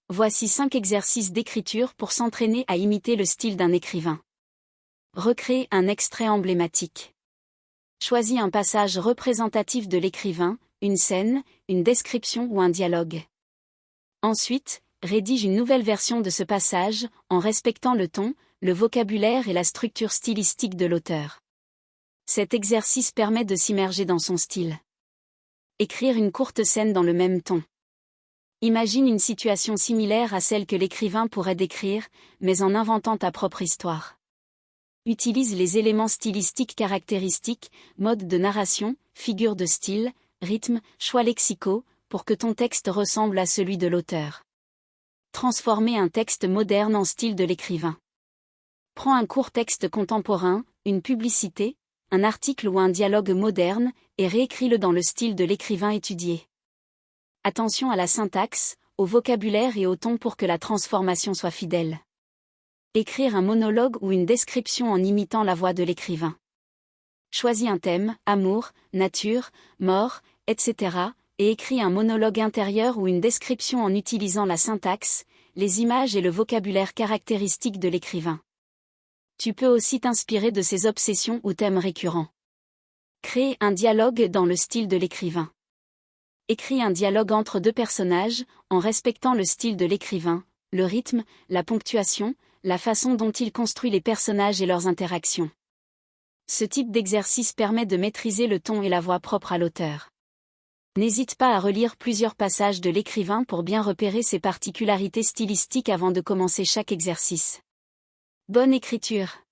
Voici 5 exercices d'écriture pour s'entraîner à imiter le style d'un écrivain. Recréer un extrait emblématique. Choisis un passage représentatif de l'écrivain, une scène, une description ou un dialogue. Ensuite, rédige une nouvelle version de ce passage, en respectant le ton, le vocabulaire et la structure stylistique de l'auteur. Cet exercice permet de s'immerger dans son style. Écrire une courte scène dans le même ton. Imagine une situation similaire à celle que l'écrivain pourrait décrire, mais en inventant ta propre histoire. Utilise les éléments stylistiques caractéristiques, mode de narration, figure de style, rythme, choix lexicaux, pour que ton texte ressemble à celui de l'auteur. Transformer un texte moderne en style de l'écrivain. Prends un court texte contemporain, une publicité, un article ou un dialogue moderne, et réécris-le dans le style de l'écrivain étudié. Attention à la syntaxe, au vocabulaire et au ton pour que la transformation soit fidèle. Écrire un monologue ou une description en imitant la voix de l'écrivain. Choisis un thème, amour, nature, mort, etc., et écris un monologue intérieur ou une description en utilisant la syntaxe, les images et le vocabulaire caractéristiques de l'écrivain. Tu peux aussi t'inspirer de ses obsessions ou thèmes récurrents. Créer un dialogue dans le style de l'écrivain. Écris un dialogue entre deux personnages, en respectant le style de l'écrivain, le rythme, la ponctuation, la façon dont il construit les personnages et leurs interactions. Ce type d'exercice permet de maîtriser le ton et la voix propre à l'auteur. N'hésite pas à relire plusieurs passages de l'écrivain pour bien repérer ses particularités stylistiques avant de commencer chaque exercice. Bonne écriture!